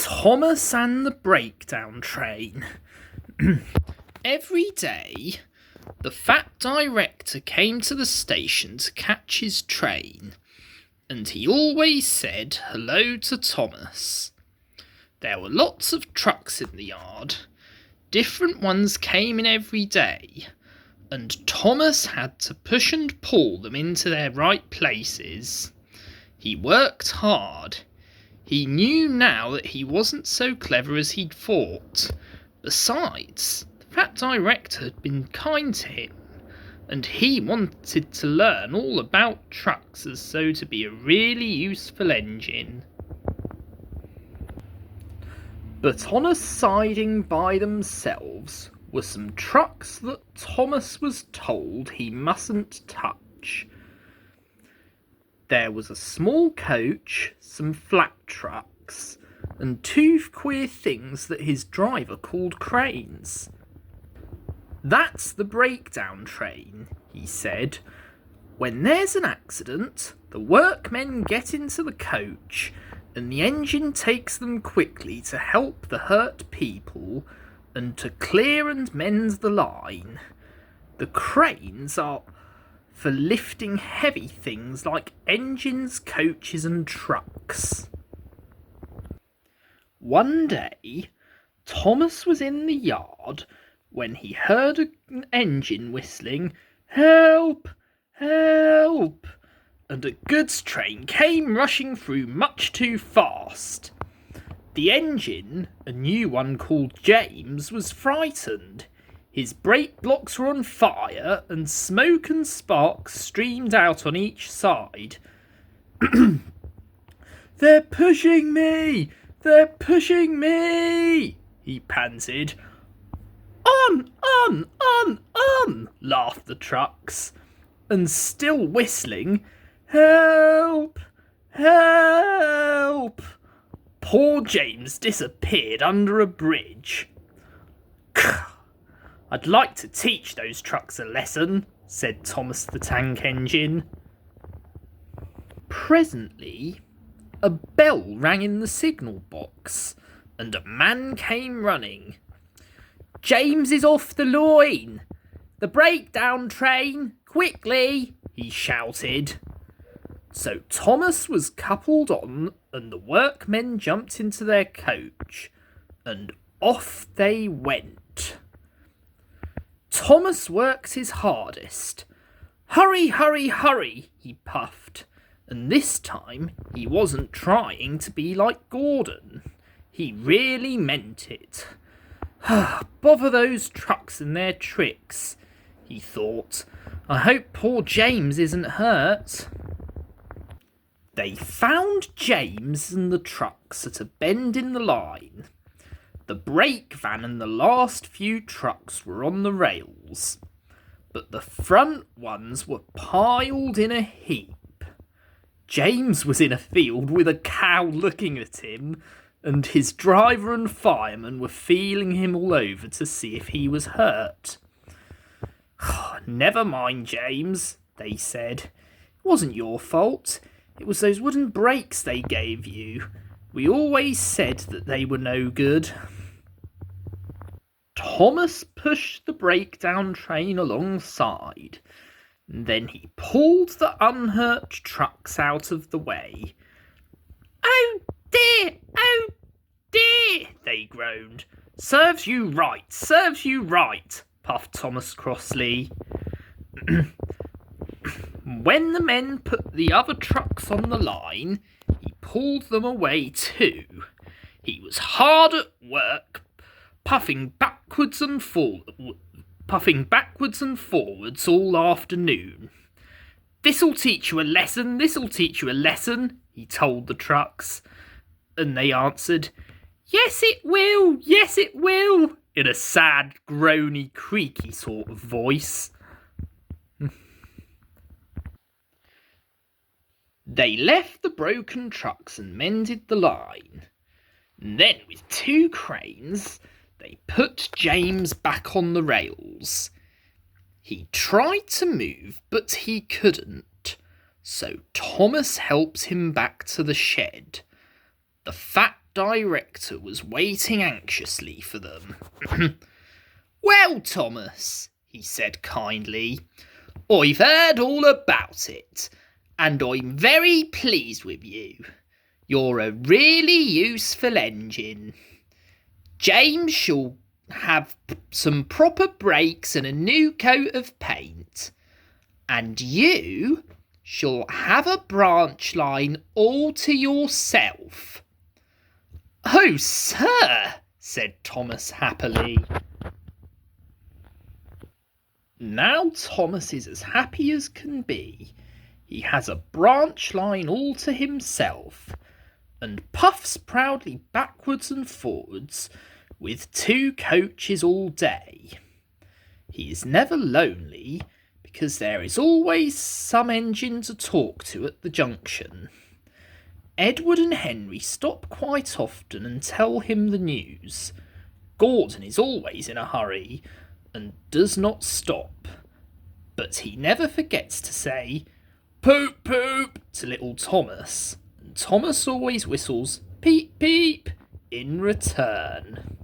Thomas and the Breakdown Train. Every day, the fat director came to the station to catch his train, and he always said hello to Thomas. There were lots of trucks in the yard. Different ones came in every day, and Thomas had to push and pull them into their right places. He worked hard. He knew now that he wasn't so clever as he'd thought. Besides, the fat director had been kind to him, and he wanted to learn all about trucks as so to be a really useful engine. But on a siding by themselves were some trucks that Thomas was told he mustn't touch. There was a small coach, some flat trucks, and two queer things that his driver called cranes. "That's the breakdown train," he said. "When there's an accident, the workmen get into the coach, and the engine takes them quickly to help the hurt people and to clear and mend the line. The cranes are for lifting heavy things like engines, coaches and trucks." One day, Thomas was in the yard when he heard an engine whistling, "Help! Help!" and a goods train came rushing through much too fast. The engine, a new one called James, was frightened. His brake blocks were on fire, and smoke and sparks streamed out on each side. "They're pushing me! They're pushing me!" he panted. On, laughed the trucks. And still whistling, "Help! Help!" poor James disappeared under a bridge. "I'd like to teach those trucks a lesson," said Thomas the Tank Engine. Presently, a bell rang in the signal box, and a man came running. "James is off the line! The breakdown train! Quickly!" he shouted. So Thomas was coupled on, and the workmen jumped into their coach, and off they went. Thomas worked his hardest. "Hurry, hurry, hurry," he puffed, and this time he wasn't trying to be like Gordon. He really meant it. "Bother those trucks and their tricks," he thought. "I hope poor James isn't hurt." They found James and the trucks at a bend in the line. The brake van and the last few trucks were on the rails, but the front ones were piled in a heap. James was in a field with a cow looking at him, and his driver and fireman were feeling him all over to see if he was hurt. "Never mind, James," they said. "It wasn't your fault. It was those wooden brakes they gave you. We always said that they were no good." Thomas pushed the breakdown train alongside. Then he pulled the unhurt trucks out of the way. "Oh dear, oh dear," they groaned. Serves you right, puffed Thomas crossly. When the men put the other trucks on the line, he pulled them away too. He was hard at work, puffing backwards and forwards all afternoon. This'll teach you a lesson, he told the trucks. And they answered, yes it will, in a sad, groany, creaky sort of voice. They left the broken trucks and mended the line. Then, with two cranes, they put James back on the rails. He tried to move, but he couldn't, so Thomas helped him back to the shed. The fat director was waiting anxiously for them. "Well, Thomas," he said kindly, "I've heard all about it, and I'm very pleased with you. You're a really useful engine. James shall have some proper brakes and a new coat of paint, and you shall have a branch line all to yourself." "Oh, sir," said Thomas happily. Now Thomas is as happy as can be. He has a branch line all to himself, and puffs proudly backwards and forwards with 2 coaches all day. He is never lonely, because there is always some engine to talk to at the junction. Edward and Henry stop quite often and tell him the news. Gordon is always in a hurry and does not stop, but he never forgets to say "Poop, poop" to little Thomas, and Thomas always whistles "Peep, peep" in return.